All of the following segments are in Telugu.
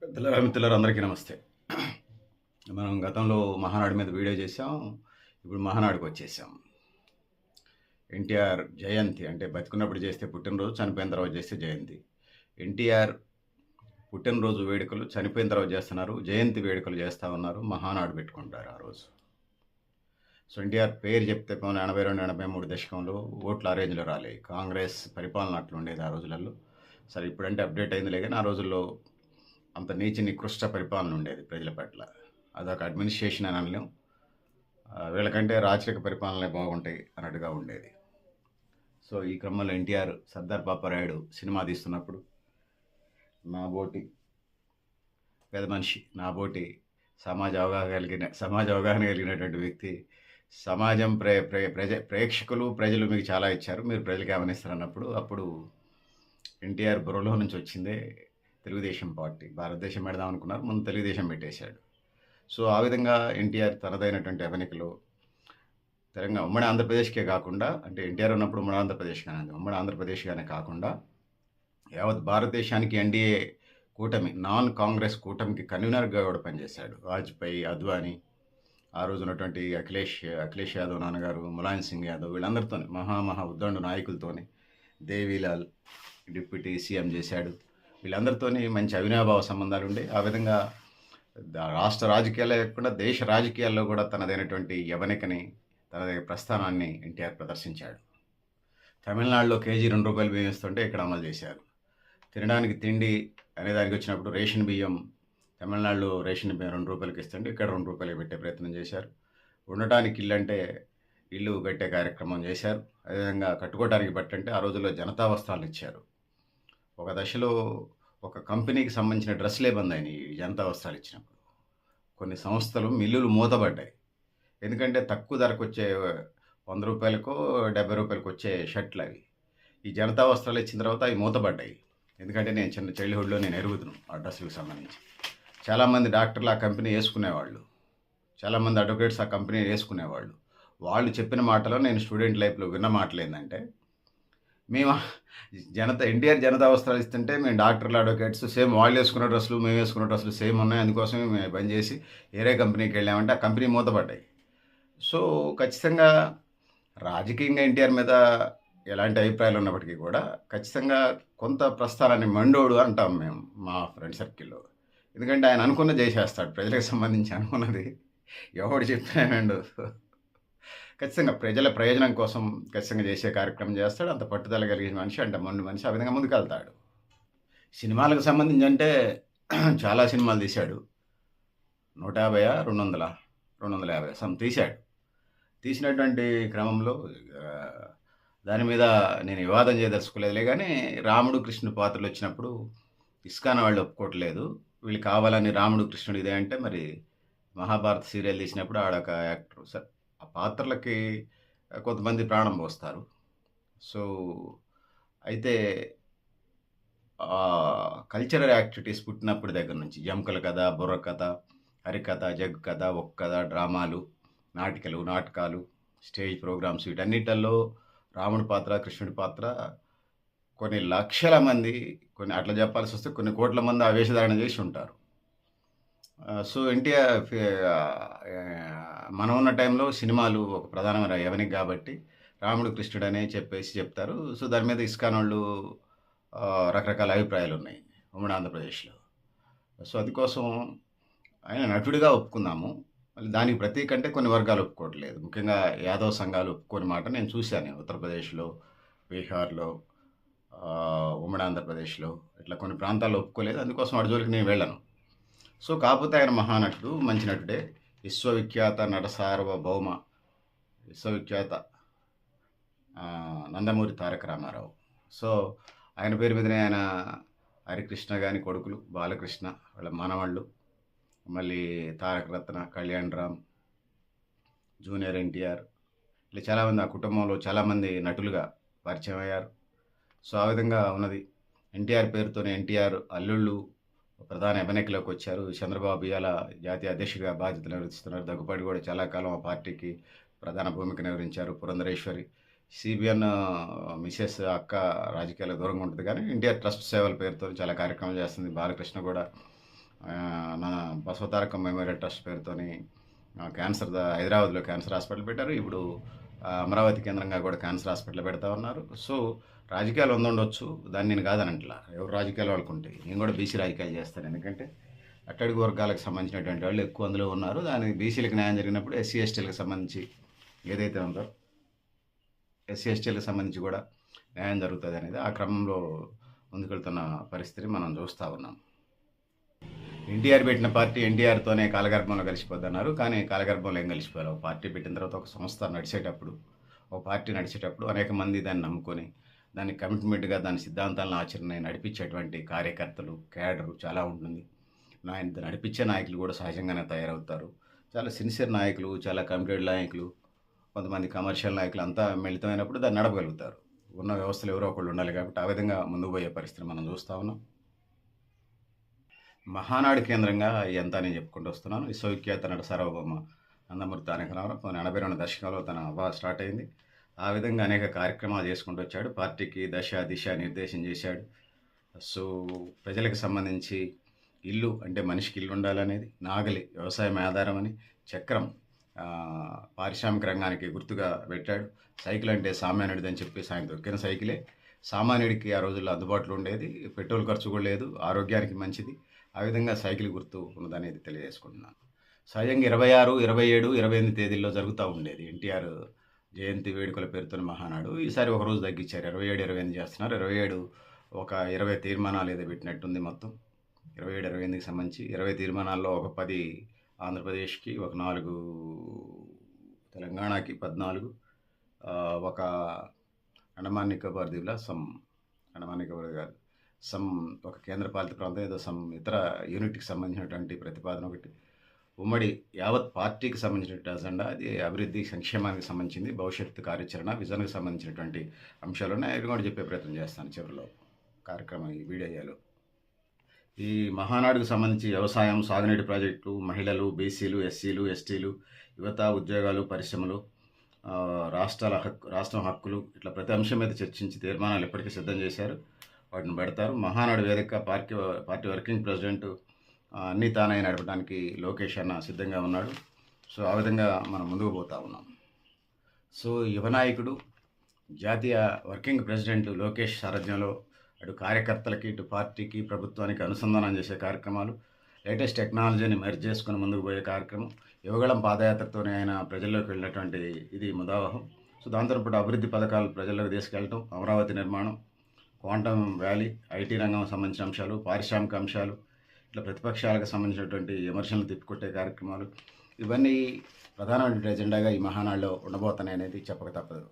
మిత్రులారా అందరికీ నమస్తే. మనం గతంలో మహానాడు మీద వీడియో చేసాం. ఇప్పుడు మహానాడుకి వచ్చేసాం. ఎన్టీఆర్ జయంతి అంటే బతికున్నప్పుడు చేస్తే పుట్టినరోజు, చనిపోయిన తర్వాత చేస్తే జయంతి. ఎన్టీఆర్ పుట్టినరోజు వేడుకలు చనిపోయిన తర్వాత చేస్తున్నారు. జయంతి వేడుకలు చేస్తా ఉన్నారు. మహానాడు పెట్టుకుంటారు ఆ రోజు. సో ఎన్టీఆర్ పేరు చెప్తే 82, 83 దశకంలో ఓట్లు ఆ రేంజ్లో రాలే. కాంగ్రెస్ పరిపాలన అట్లుండేది ఆ రోజులలో. సరే ఇప్పుడంటే అప్డేట్ అయిందిలే కానీ ఆ రోజుల్లో అంత నీచ నికృష్ట పరిపాలన ఉండేది ప్రజల పట్ల. అదొక అడ్మినిస్ట్రేషన్ అని అనలేం. వీళ్ళకంటే రాచరిక పరిపాలనలే బాగుంటాయి అన్నట్టుగా ఉండేది. సో ఈ క్రమంలో ఎన్టీఆర్ సర్దార్ పాపారాయుడు సినిమా తీస్తున్నప్పుడు నాబోటి పెద్ద మనిషి, నాబోటి సమాజ అవగాహన కలిగినటువంటి వ్యక్తి, సమాజం ప్రేక్షకులు ప్రజలు మీకు చాలా ఇచ్చారు, మీరు ప్రజలకు గమనిస్తారు అప్పుడు ఎన్టీఆర్ బుర్రలో నుంచి వచ్చిందే తెలుగుదేశం పార్టీ. భారతదేశం పెడదాం అనుకున్నారు, ముందు తెలుగుదేశం పెట్టేశాడు. సో ఆ విధంగా ఎన్టీఆర్ తనదైనటువంటి అవనికలో తెలంగాణ ఉమ్మడి ఆంధ్రప్రదేశ్కే కాకుండా, అంటే ఎన్టీఆర్ ఉన్నప్పుడు ఉమ్మడి ఆంధ్రప్రదేశ్గానే కాకుండా యావత్ భారతదేశానికి ఎన్డీఏ కూటమి, నాన్ కాంగ్రెస్ కూటమికి కన్వీనర్గా కూడా పనిచేశాడు. వాజ్పేయి, అద్వానీ, ఆ రోజు ఉన్నటువంటి అఖిలేష్ యాదవ్ నాన్నగారు, ములాయం సింగ్ యాదవ్, వీళ్ళందరితో మహా ఉద్దండు నాయకులతోని, దేవీలాల్ డిప్యూటీ సీఎం చేశాడు. వీళ్ళందరితోని మంచి అవినాభావ సంబంధాలు ఉండే. ఆ విధంగా రాష్ట్ర రాజకీయాలే కాకుండా దేశ రాజకీయాల్లో కూడా తనదైనటువంటి యవనికని, తనదైన ప్రస్థానాన్ని ఎన్టీఆర్ ప్రదర్శించాడు. తమిళనాడులో కేజీ ₹2 బియ్యం ఇస్తుంటే ఇక్కడ అమలు చేశారు. తినడానికి తిండి అనే దానికి వచ్చినప్పుడు రేషన్ బియ్యం, తమిళనాడులో రేషన్ బియ్యం ₹2 ఇస్తుంటే ఇక్కడ ₹2 పెట్టే ప్రయత్నం చేశారు. ఉండటానికి ఇల్లు అంటే ఇల్లు పెట్టే కార్యక్రమం చేశారు. అదేవిధంగా కట్టుకోవడానికి బట్టంటే ఆ రోజుల్లో జనతా వస్త్రాలు ఇచ్చారు. ఒక దశలో ఒక కంపెనీకి సంబంధించిన డ్రెస్సులే బంద్ అయినాయి ఈ జనతా వస్త్రాలు ఇచ్చినప్పుడు. కొన్ని సంస్థలు, మిల్లులు మూతపడ్డాయి. ఎందుకంటే తక్కువ ధరకు వచ్చే ₹100కో ₹70 వచ్చే షర్ట్లు అవి. ఈ జనతా వస్త్రాలు ఇచ్చిన తర్వాత అవి మూతపడ్డాయి. ఎందుకంటే నేను చిన్న చైల్డ్హుడ్లో నేను ఎరుగుతున్నాను ఆ డ్రెస్సులకు సంబంధించి. చాలామంది డాక్టర్లు ఆ కంపెనీ వేసుకునేవాళ్ళు, చాలామంది అడ్వకేట్స్ ఆ కంపెనీ వేసుకునేవాళ్ళు. వాళ్ళు చెప్పిన మాటలో నేను స్టూడెంట్ లైఫ్లో విన్న మాటలు ఏంటంటే, మేము ఎన్టీఆర్ జనతా వస్త్రాలు ఇస్తుంటే మేము డాక్టర్లు, అడ్వకేట్స్ సేమ్ వాళ్ళు వేసుకున్న డ్రెస్సులు మేము వేసుకున్న డ్రెస్సులు సేమ్ ఉన్నాయి, అందుకోసమే మేము బంద్ చేసి వేరే కంపెనీకి వెళ్ళామంటే ఆ కంపెనీ మూతపడ్డాయి. సో ఖచ్చితంగా రాజకీయంగా ఎన్టీఆర్ మీద ఎలాంటి అభిప్రాయాలు ఉన్నప్పటికీ కూడా ఖచ్చితంగా కొంత ప్రస్థానాన్ని మండోడు అంటాం మేము మా ఫ్రెండ్ సర్కిల్లో. ఎందుకంటే ఆయన అనుకున్నది చేసేస్తాడు. ప్రజలకు సంబంధించి అనుకున్నది ఎవడు చెప్పినాడు, ఖచ్చితంగా ప్రజల ప్రయోజనం కోసం ఖచ్చితంగా చేసే కార్యక్రమం చేస్తాడు. అంత పట్టుదల కలిగిన మనిషి, అంటే మొండి మనిషి, ఆ విధంగా ముందుకెళ్తాడు. సినిమాలకు సంబంధించి అంటే చాలా సినిమాలు తీశాడు. 150, 200, 250 సమ్ తీశాడు. తీసినటువంటి క్రమంలో దాని మీద నేను వివాదం చేయదలుచుకోలేదులే కానీ, రాముడు కృష్ణుడు పాత్రలు వచ్చినప్పుడు ఇస్కాన్ వాళ్ళు ఒప్పుకోవట్లేదు, వీళ్ళు కావాలని రాముడు కృష్ణుడు ఇదే అంటే, మరి మహాభారత సీరియల్ తీసినప్పుడు ఆడొక యాక్టర్ సార్ ఆ పాత్రలకి కొంతమంది ప్రాణం పోస్తారు. సో అయితే కల్చరల్ యాక్టివిటీస్ పుట్టినప్పుడు దగ్గర నుంచి జంకల కథ, బుర్ర కథ, హరికథ, జగ్గు కథ, ఒక్క కథ, డ్రామాలు, నాటకాలు, స్టేజ్ ప్రోగ్రామ్స్, వీటన్నిటిల్లో రాముడి పాత్ర, కృష్ణుడి పాత్ర కొన్ని లక్షల మంది, కొన్ని అట్లా చెప్పాల్సి వస్తే కొన్ని కోట్ల మంది ఆ వేషధారణ చేసి ఉంటారు. సో ఎన్టీఆర్ మనం ఉన్న టైంలో సినిమాలు ఒక ప్రధానమైన యవనిక కాబట్టి రాముడు కృష్ణుడు అనే చెప్తారు. సో దాని మీద ఇస్కాన్ వాళ్ళు రకరకాల అభిప్రాయాలు ఉన్నాయి ఉమ్మడి ఆంధ్రప్రదేశ్లో. సో అందుకోసం ఆయన నటుడిగా ఒప్పుకుందాము, మళ్ళీ దానికి ప్రతీక అంటే కొన్ని వర్గాలు ఒప్పుకోవట్లేదు, ముఖ్యంగా యాదవ్ సంఘాలు ఒప్పుకోని మాట నేను చూశాను. ఉత్తరప్రదేశ్లో, బీహార్లో, ఉమ్మడి ఆంధ్రప్రదేశ్లో ఇట్లా కొన్ని ప్రాంతాల్లో ఒప్పుకోలేదు. అందుకోసం వాడి జోలికి నేను వెళ్ళను. సో కాకపోతే ఆయన మహానటుడు, మంచి నటుడే, విశ్వవిఖ్యాత నట సార్వభౌమ, విశ్వవిఖ్యాత నందమూరి తారక రామారావు. సో ఆయన పేరు మీదనే ఆయన హరికృష్ణ గాని కొడుకులు, బాలకృష్ణ వాళ్ళ మనవాళ్ళు, మళ్ళీ తారక రత్న, కళ్యాణ్ రామ్, జూనియర్ ఎన్టీఆర్, ఇలా చాలామంది ఆ కుటుంబంలో చాలామంది నటులుగా పరిచయం అయ్యారు. సో ఆ విధంగా ఉన్నది. ఎన్టీఆర్ పేరుతోనే ఎన్టీఆర్ అల్లుళ్ళు ప్రధాన ఎన్నికలోకి వచ్చారు. చంద్రబాబు ఇవాళ జాతీయ అధ్యక్షుడిగా బాధ్యతలు నిర్వహిస్తున్నారు. దగ్గుపాటి కూడా చాలా కాలం ఆ పార్టీకి ప్రధాన భూమిక నిర్వహించారు. పురంధరేశ్వరి సిబిఎన్ మిసెస్ అక్క రాజకీయాలకు దూరంగా ఉంటుంది కానీ ఎన్టీఆర్ ట్రస్ట్ సేవల పేరుతో చాలా కార్యక్రమాలు చేస్తుంది. బాలకృష్ణ కూడా నా బసవతారకం మెమోరియల్ ట్రస్ట్ పేరుతోని హైదరాబాద్లో క్యాన్సర్ హాస్పిటల్ పెట్టారు. ఇప్పుడు అమరావతి కేంద్రంగా కూడా క్యాన్సర్ హాస్పిటల్ పెడతా ఉన్నారు. సో రాజకీయాలు ఉండుండొచ్చు, దాన్ని నేను కాదనంట్లా. ఎవరు రాజకీయాలు వాళ్ళకుంటాయి. నేను కూడా బీసీ రాజకీయాలు చేస్తాను. ఎందుకంటే అట్టడుగు వర్గాలకు సంబంధించినటువంటి వాళ్ళు ఎక్కువ అందులో ఉన్నారు. దానికి బీసీలకు న్యాయం జరిగినప్పుడు ఎస్సీ ఎస్టీలకు సంబంధించి ఏదైతే ఉందో ఎస్సీ ఎస్టీలకు సంబంధించి కూడా న్యాయం జరుగుతుంది అనేది ఆ క్రమంలో ముందుకెళ్తున్న పరిస్థితిని మనం చూస్తూ ఉన్నాం. ఎన్టీఆర్ పెట్టిన పార్టీ ఎన్టీఆర్తోనే కాలగర్భంలో కలిసిపోతున్నారు. కానీ కాలగర్భంలో ఏం కలిసిపోయారు? ఒక పార్టీ పెట్టిన తర్వాత ఒక సంస్థ నడిచేటప్పుడు, ఒక పార్టీ నడిచేటప్పుడు అనేక మంది దాన్ని నమ్ముకొని దాన్ని కమిట్మెంట్గా దాని సిద్ధాంతాలను ఆచరణ నడిపించేటువంటి కార్యకర్తలు, క్యాడరు చాలా ఉంటుంది. నడిపించే నాయకులు కూడా సహజంగానే తయారవుతారు. చాలా సిన్సియర్ నాయకులు, చాలా కమిటెడ్ నాయకులు, కొంతమంది కమర్షియల్ నాయకులు అంతా మిళితమైనప్పుడు దాన్ని నడపగలుగుతారు. ఉన్న వ్యవస్థలు ఎవరో ఒకళ్ళు ఉండాలి కాబట్టి ఆ విధంగా ముందుకు పోయే పరిస్థితిని మనం చూస్తూ ఉన్నాం. మహానాడు కేంద్రంగా ఎంత నేను చెప్పుకుంటూ వస్తున్నాను. విశ్వవిఖ్యాత నట సార్వభౌమ నందమూరి తారక రామారావు 82 దశకంలో తన హవా స్టార్ట్ అయింది. ఆ విధంగా అనేక కార్యక్రమాలు చేసుకుంటూ వచ్చాడు. పార్టీకి దశ దిశ నిర్దేశం చేశాడు. సో ప్రజలకు సంబంధించి ఇల్లు అంటే మనిషికి ఇల్లు ఉండాలనేది, నాగలి వ్యవసాయం ఆధారం అని, చక్రం పారిశ్రామిక రంగానికి గుర్తుగా పెట్టాడు. సైకిల్ అంటే సామాన్యుడిది అని చెప్పి ఆయన దొక్కిన సైకిలే సామాన్యుడికి ఆ రోజుల్లో అందుబాటులో ఉండేది. పెట్రోల్ ఖర్చు కూడా లేదు, ఆరోగ్యానికి మంచిది. ఆ విధంగా సైకిల్ గుర్తు ఉన్నదనేది తెలియజేసుకుంటున్నాను. సహజంగా 26, 27, 28 తేదీల్లో జరుగుతూ ఉండేది ఎన్టీఆర్ జయంతి వేడుకల పేరుతో మహానాడు. ఈసారి ఒక రోజు తగ్గించారు. 27, 28 చేస్తున్నారు. 27 ఒక 20 తీర్మానాలు ఏదో పెట్టినట్టుంది. మొత్తం 27, 28కి సంబంధించి 20 తీర్మానాల్లో ఒక 10 ఆంధ్రప్రదేశ్కి, ఒక 4 తెలంగాణకి, 14 ఒక అండమాన్ నికోబార్ దీవుల అండమాన్ నికోబార్ కాదు, ఒక కేంద్రపాలిత ప్రాంతం ఏదో ఇతర యూనిట్కి సంబంధించినటువంటి ప్రతిపాదన ఒకటి, ఉమ్మడి యావత్ పార్టీకి సంబంధించినటువంటి అజెండా, అది అభివృద్ధి సంక్షేమానికి సంబంధించింది, భవిష్యత్తు కార్యాచరణ, విజన్కి సంబంధించినటువంటి అంశాలు ఉన్నాయి. అవి కూడా చెప్పే ప్రయత్నం చేస్తాను చివరిలో కార్యక్రమం ఈ వీడియోలో. ఈ మహానాడుకు సంబంధించి వ్యవసాయం, సాగునీటి ప్రాజెక్టులు, మహిళలు, బీసీలు, ఎస్సీలు, ఎస్టీలు, యువత, ఉద్యోగాలు, పరిశ్రమలు, రాష్ట్రం హక్కులు, ఇట్లా ప్రతి అంశం మీద చర్చించి తీర్మానాలు ఇప్పటికీ సిద్ధం చేశారు. వాటిని పెడతారు. మహానాడు వేదిక పార్టీ వర్కింగ్ ప్రెసిడెంట్ అన్నీ తానే నడపడానికి లోకేష్ అన్న సిద్ధంగా ఉన్నాడు. సో ఆ విధంగా మనం ముందుకు పోతా ఉన్నాం. సో యువ నాయకుడు, జాతీయ వర్కింగ్ ప్రెసిడెంట్ లోకేష్ సారథ్యంలో అటు కార్యకర్తలకి, ఇటు పార్టీకి, ప్రభుత్వానికి అనుసంధానం చేసే కార్యక్రమాలు, లేటెస్ట్ టెక్నాలజీని మెర్జ్ చేసుకుని ముందుకు పోయే కార్యక్రమం, యువగళం పాదయాత్రతోనే ఆయన ప్రజల్లోకి వెళ్ళినటువంటి ఇది ముదావహం. సో దాంతో పాటు అభివృద్ధి పథకాలు ప్రజల్లోకి తీసుకెళ్ళటం, అమరావతి నిర్మాణం, క్వాంటమ్ వ్యాలీ, ఐటీ రంగం సంబంధించిన అంశాలు, పారిశ్రామిక అంశాలు, ఇట్లా ప్రతిపక్షాలకు సంబంధించినటువంటి విమర్శలను తిప్పికొట్టే కార్యక్రమాలు, ఇవన్నీ ప్రధానమైన ఎజెండాగా ఈ మహానాడులో ఉండబోతున్నాయి అనేది చెప్పక తప్పదు.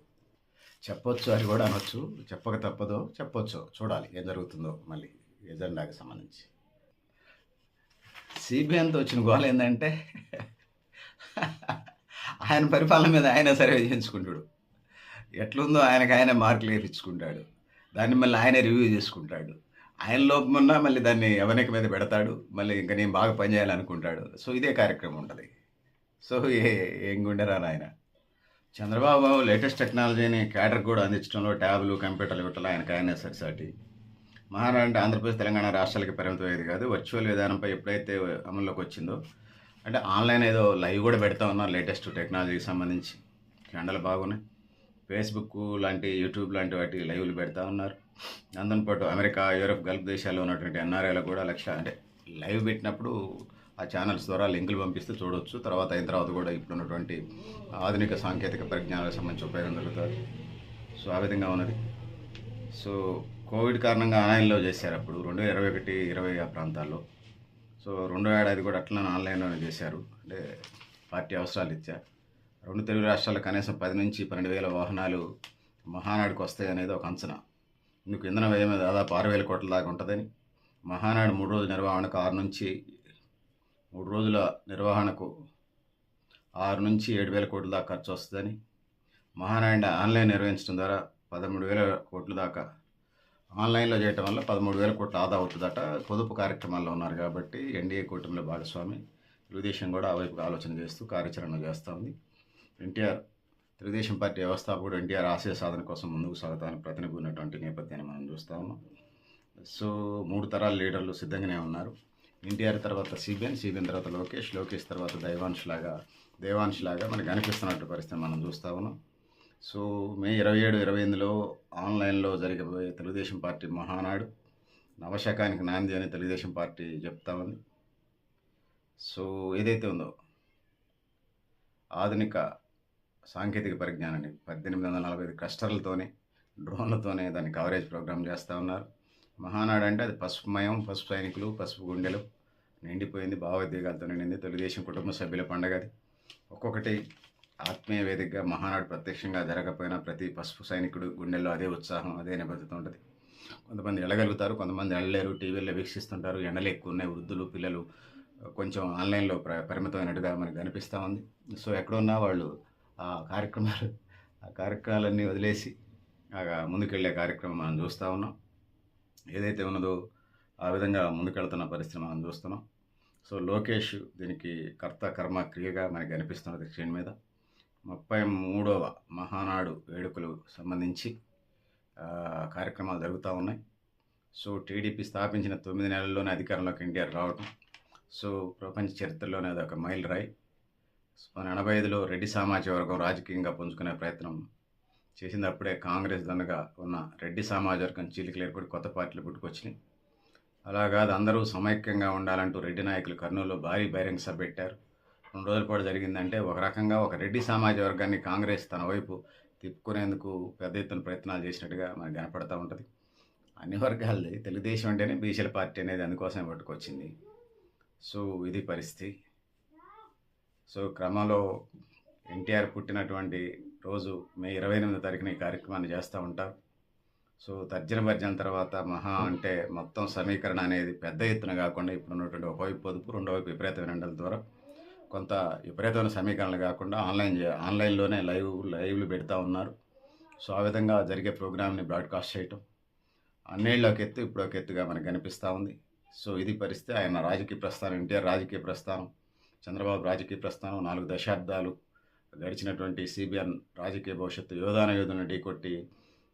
చెప్పొచ్చు అని కూడా అనొచ్చు, చెప్పక తప్పదో చెప్పొచ్చు. చూడాలి ఏం జరుగుతుందో మళ్ళీ ఎజెండాకి సంబంధించి. సిబిఎన్తో వచ్చిన గోల్ ఏంటంటే ఆయన పరిపాలన మీద ఆయన సర్వే చేయించుకుంటాడు. ఎట్లుందో ఆయనకు మార్కులు వేయించుకుంటాడు. దాన్ని మళ్ళీ ఆయనే రివ్యూ చేసుకుంటాడు. ఆయన లోపం ఉన్నా మళ్ళీ దాన్ని ఎవరికి మీద పెడతాడు. మళ్ళీ ఇంకా నేను బాగా పనిచేయాలనుకుంటాడు. సో ఇదే కార్యక్రమం ఉంటుంది. సో ఏం గుండెరా ఆయన. చంద్రబాబు లేటెస్ట్ టెక్నాలజీని క్యాడర్ కూడా అందించడంలో ట్యాబ్లు, కంప్యూటర్లు ఇవ్వటం ఆయనే సరిసాటి. మహారాష్ట్ర అంటే ఆంధ్రప్రదేశ్, తెలంగాణ రాష్ట్రాలకి పరిమితమయ్యేది కాదు. వర్చువల్ విధానంపై ఎప్పుడైతే అమల్లోకి వచ్చిందో, అంటే ఆన్లైన్ ఏదో లైవ్ కూడా పెడతా ఉన్నారు లేటెస్ట్ టెక్నాలజీకి సంబంధించి. ఎండలు బాగున్నాయి. ఫేస్బుక్ లాంటి, యూట్యూబ్ లాంటి వాటి లైవ్లు పెడతా ఉన్నారు. దాంతో పాటు అమెరికా, యూరప్, గల్ఫ్ దేశాల్లో ఉన్నటువంటి ఎన్ఆర్ఐలకు కూడా అంటే లైవ్ పెట్టినప్పుడు ఆ ఛానల్స్ ద్వారా లింకులు పంపిస్తే చూడవచ్చు. అయిన తర్వాత కూడా ఇప్పుడు ఉన్నటువంటి ఆధునిక సాంకేతిక పరిజ్ఞానాలకు సంబంధించి ఉపయోగం జరుగుతుంది. సో ఆ విధంగా ఉన్నది. సో కోవిడ్ కారణంగా ఆన్లైన్లో చేశారు అప్పుడు 2021, 20 ఆ ప్రాంతాల్లో. సో 2వ ఏడాది కూడా అట్లనే ఆన్లైన్లోనే చేశారు. అంటే పార్టీ అవసరాలు ఇచ్చారు. 2 తెలుగు రాష్ట్రాల్లో కనీసం 10 నుంచి 12,000 వాహనాలు మహానాడుకు వస్తాయి అనేది ఒక అంచనా. ఇందుకు ఇంధన వ్యయం దాదాపు 6,000 కోట్ల దాకా ఉంటుందని, మహానాడు 3 రోజుల నిర్వహణకు 6 నుంచి 7,000 కోట్ల దాకా ఖర్చు వస్తుందని, మహానాడు ఆన్లైన్ నిర్వహించడం ద్వారా 13,000 కోట్ల దాకా, ఆన్లైన్లో చేయటం వల్ల 13,000 కోట్ల ఆదా అవుతుందట. పొదుపు కార్యక్రమాల్లో ఉన్నారు కాబట్టి ఎన్డీఏ కూటమిలో భాగస్వామి. తెలుగుదేశం కూడా ఆ వైపుగా ఆలోచన చేస్తూ కార్యాచరణ చేస్తూ ఉంది. తెలుగుదేశం పార్టీ వ్యవస్థాపకుడు ఎన్టీఆర్ ఆశయ సాధన కోసం ముందుకు సాగుతానికి ప్రతినిధి ఉన్నటువంటి నేపథ్యాన్ని మనం చూస్తూ ఉన్నాం. సో 3 తరాల లీడర్లు సిద్ధంగానే ఉన్నారు. ఎన్టీఆర్ తర్వాత సిబిఎన్ తర్వాత లోకేష్ తర్వాత దేవాంశ్ లాగా మనకి అనిపిస్తున్నట్టు పరిస్థితి మనం చూస్తూ ఉన్నాం. సో మే 27, 28లో ఆన్లైన్లో జరగబోయే తెలుగుదేశం పార్టీ మహానాడు నవశకానికి నాంది అని తెలుగుదేశం పార్టీ చెప్తా ఉంది. సో ఏదైతే ఉందో ఆధునిక సాంకేతిక పరిజ్ఞానాన్ని 1845 క్లస్టర్లతోనే డ్రోన్లతోనే దాన్ని కవరేజ్ ప్రోగ్రామ్ చేస్తూ ఉన్నారు. మహానాడు అంటే అది పసుపుమయం, పసుపు సైనికులు, పసుపు గుండెలు నిండిపోయింది, భావోద్వేగాలతో నిండింది. తెలుగుదేశం కుటుంబ సభ్యుల పండగ అది. ఒక్కొక్కటి ఆత్మీయ వేదికగా మహానాడు ప్రత్యక్షంగా జరగకపోయినా ప్రతి పసుపు సైనికుడు గుండెల్లో అదే ఉత్సాహం, అదే నిబద్ధత ఉంటుంది. కొంతమంది వెళ్ళగలుగుతారు, కొంతమంది వెళ్ళలేరు, టీవీల్లో వీక్షిస్తుంటారు. ఎండలు ఎక్కువ ఉన్నాయి, వృద్ధులు, పిల్లలు కొంచెం ఆన్లైన్లో పరిమితమైనట్టుగా మనకు కనిపిస్తూ ఉంది. సో ఎక్కడున్నా వాళ్ళు ఆ కార్యక్రమాలన్నీ వదిలేసి ముందుకెళ్ళే కార్యక్రమం మనం చూస్తూ ఉన్నాం. ఏదైతే ఉన్నదో ఆ విధంగా ముందుకెళ్తున్న పరిస్థితి మనం చూస్తున్నాం. సో లోకేష్ దీనికి కర్త కర్మ క్రియగా మనకి అనిపిస్తున్నది స్క్రీన్ మీద. 33వ మహానాడు వేడుకలు సంబంధించి కార్యక్రమాలు జరుగుతూ ఉన్నాయి. సో టీడీపీ స్థాపించిన 9 నెలల్లోనే అధికారంలోకి ఎన్టీఆర్ రావటం, సో ప్రపంచ చరిత్రలోనే అది ఒక మైల్ రాయి. 1985లో రెడ్డి సామాజిక వర్గం రాజకీయంగా పుంజుకునే ప్రయత్నం చేసింది. అప్పుడే కాంగ్రెస్ దన్నగా ఉన్న రెడ్డి సామాజిక వర్గం చీలికలు ఏర్పడి కొత్త పార్టీలు పుట్టుకొచ్చినాయి. అలాగా అందరూ సమైక్యంగా ఉండాలంటూ రెడ్డి నాయకులు కర్నూలులో భారీ బహిరంగ సభ పెట్టారు. 2 రోజుల పాటు జరిగిందంటే ఒక రకంగా ఒక రెడ్డి సామాజిక వర్గాన్ని కాంగ్రెస్ తన వైపు తిప్పుకునేందుకు పెద్ద ఎత్తున ప్రయత్నాలు చేసినట్టుగా మనకు కనపడతా ఉంటుంది. అన్ని వర్గాలది తెలుగుదేశం అంటేనే బీసీల పార్టీ అనేది అందుకోసమే పట్టుకొచ్చింది. సో ఇది పరిస్థితి. సో క్రమంలో ఎన్టీఆర్ పుట్టినటువంటి రోజు మే 28వ తారీఖున ఈ కార్యక్రమాన్ని చేస్తూ ఉంటారు. సో తర్జన భర్జన తర్వాత మహా అంటే మొత్తం సమీకరణ అనేది పెద్ద ఎత్తున కాకుండా ఇప్పుడు ఉన్నటువంటి ఒకవైపు పొదుపు, రెండో వైపు విపరీతమైన ఎండల ద్వారా కొంత విపరీతమైన సమీకరణలు కాకుండా ఆన్లైన్లోనే లైవ్లు పెడతా ఉన్నారు. సో ఆ విధంగా జరిగే ప్రోగ్రామ్ని బ్రాడ్కాస్ట్ చేయటం అన్నేళ్ళు ఒక ఎత్తు, ఇప్పుడు ఒక ఎత్తుగా మనకు కనిపిస్తూ ఉంది. సో ఇది పరిస్థితి. ఆయన రాజకీయ ప్రస్థానం, ఎన్టీఆర్ రాజకీయ ప్రస్థానం, చంద్రబాబు రాజకీయ ప్రస్థానం, 4 దశాబ్దాలు గడిచినటువంటి సిబిఎన్ రాజకీయ భవిష్యత్తు యోధులను ఢీకొట్టి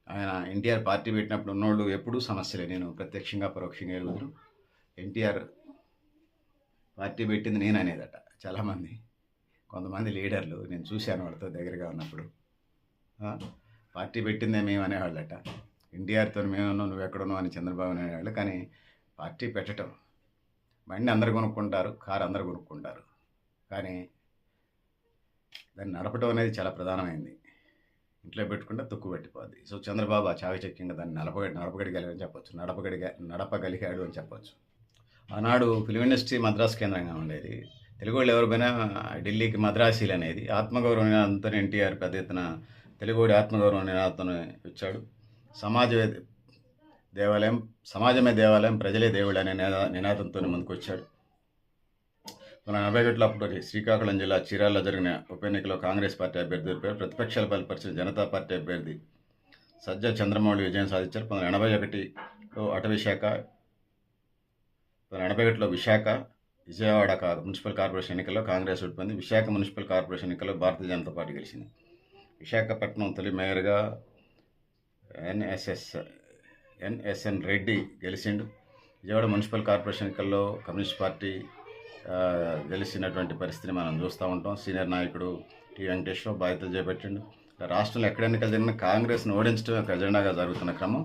ఆయన ఎన్టీఆర్ పార్టీ పెట్టినప్పుడు ఉన్నోళ్ళు ఎప్పుడూ సమస్యలే. నేను ప్రత్యక్షంగా పరోక్షంగా ఎరుగుదురు. ఎన్టీఆర్ పార్టీ పెట్టింది నేను అనేదట చాలామంది, కొంతమంది లీడర్లు నేను చూశాను వాళ్ళతో దగ్గరగా ఉన్నప్పుడు. పార్టీ పెట్టిందే మేము అనేవాళ్ళట. ఎన్టీఆర్తో మేమున్నావు, నువ్వు ఎక్కడున్నావు అని చంద్రబాబు అనేవాళ్ళు. కానీ పార్టీ పెట్టడం, బండి అందరు కొనుక్కుంటారు, కారు అందరు కొనుక్కుంటారు, కానీ దాన్ని నడపడం అనేది చాలా ప్రధానమైంది. ఇంట్లో పెట్టుకుంటే తుక్కు పెట్టిపోద్ది. సో చంద్రబాబు ఆ చాకచక్యంగా దాన్ని నడపగలిగాడు అని చెప్పొచ్చు, నడపగలిగాడు అని చెప్పొచ్చు. ఆనాడు ఫిలిం ఇండస్ట్రీ మద్రాసు కేంద్రంగా ఉండేది. తెలుగు వాళ్ళు ఎవరిపైనా ఢిల్లీకి మద్రాసీలు అనేది ఆత్మగౌరవ నినాదంతో ఎన్టీఆర్ పెద్ద ఎత్తున తెలుగుడి ఆత్మగౌరవ నినాదంతో ఇచ్చాడు. సమాజమే దేవాలయం, ప్రజలే దేవుడు అనే నినాదంతో ముందుకు వచ్చాడు. 1941లో అప్పుడు శ్రీకాకుళం జిల్లా చీరాల్లో జరిగిన ఉప ఎన్నికలో కాంగ్రెస్ పార్టీ అభ్యర్థి ప్రతిపక్షాలు బలపరిచిన జనతా పార్టీ అభ్యర్థి సజ్జ చంద్రమౌళి విజయం సాధించారు. 1981లో అటవీ శాఖ, 1981లో విజయవాడ మున్సిపల్ కార్పొరేషన్ ఎన్నికల్లో కాంగ్రెస్ ఓడిపోయింది. విశాఖ మున్సిపల్ కార్పొరేషన్ ఎన్నికల్లో భారతీయ జనతా పార్టీ గెలిచింది. విశాఖపట్నం తొలి మేయర్గా ఎన్ఎస్ఎన్ రెడ్డి గెలిచిండు. విజయవాడ మున్సిపల్ కార్పొరేషన్ ఎన్నికల్లో కమ్యూనిస్ట్ పార్టీ గెలిచినటువంటి పరిస్థితిని మనం చూస్తూ ఉంటాం. సీనియర్ నాయకుడు టి వెంకటేశ్వరరావు బాధ్యతలు చేపట్టిండు. రాష్ట్రంలో ఎక్కడ ఎన్నికలు జరిగిన కాంగ్రెస్ను ఓడించడం ఒక ఎజెండాగా జరుగుతున్న క్రమం.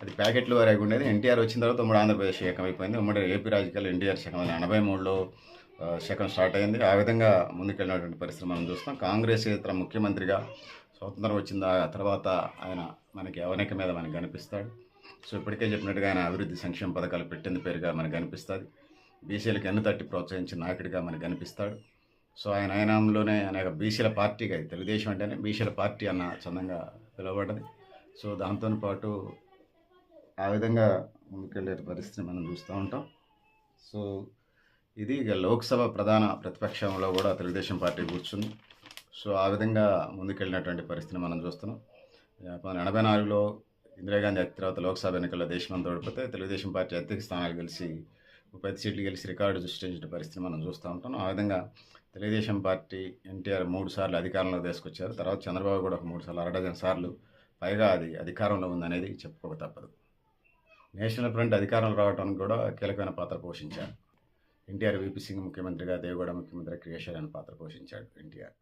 అది ప్యాకెట్లు వారికి ఉండేది. ఎన్టీఆర్ వచ్చిన తర్వాత ఉమ్మడి ఆంధ్రప్రదేశ్ ఏకమైపోయింది. ఉమ్మడి ఏపీ రాజకీయాలు ఎన్టీఆర్ శకం 83లో శకం స్టార్ట్ అయింది. ఆ విధంగా ముందుకెళ్ళినటువంటి పరిస్థితి మనం చూస్తాం. కాంగ్రెస్ ఇతర ముఖ్యమంత్రిగా స్వతంత్రం వచ్చింది ఆ తర్వాత ఆయన మనకి అవనిక మీద మనకు కనిపిస్తాడు. సో ఇప్పటికే చెప్పినట్టుగా ఆయన అభివృద్ధి సంక్షేమ పథకాలు పెట్టింది పేరుగా మనకు కనిపిస్తుంది. బీసీలకు ఎన్ను తట్టి ప్రోత్సహించిన నాయకుడిగా మనకు కనిపిస్తాడు. సో ఆయన ఆయనంలోనే అనేక బీసీల పార్టీగా, తెలుగుదేశం అంటేనే బీసీల పార్టీ అన్న చందంగా పిలువబడ్డది. సో దాంతో పాటు ఆ విధంగా ముందుకెళ్ళే పరిస్థితిని మనం చూస్తూ ఉంటాం. సో ఇది ఇక లోక్సభ ప్రధాన ప్రతిపక్షంలో కూడా తెలుగుదేశం పార్టీ కూర్చుంది. సో ఆ విధంగా ముందుకెళ్ళినటువంటి పరిస్థితిని మనం చూస్తున్నాం. 1984లో ఇందిరాగాంధీ తర్వాత లోక్సభ ఎన్నికల్లో దేశమంతా ఓడిపోతే తెలుగుదేశం పార్టీ అత్యధిక స్థానాలు గెలిచి 30 సీట్లు గెలిచి రికార్డు సృష్టించిన పరిస్థితిని మనం చూస్తూ ఉంటాం. ఆ విధంగా తెలుగుదేశం పార్టీ ఎన్టీఆర్ 3 సార్లు అధికారంలో తీసుకొచ్చారు. తర్వాత చంద్రబాబు కూడా ఒక 3 సార్లు, 6 సార్లు పైగా అది అధికారంలో ఉందనేది చెప్పుకోక తప్పదు. నేషనల్ ఫ్రంట్ అధికారంలో రావడానికి కూడా కీలకమైన పాత్ర పోషించారు. ఎన్టీఆర్ వీపీ సింగ్ ముఖ్యమంత్రిగా, దేవగౌడ ముఖ్యమంత్రిగా క్రియాశీలమైన పాత్ర పోషించాడు ఎన్టీఆర్.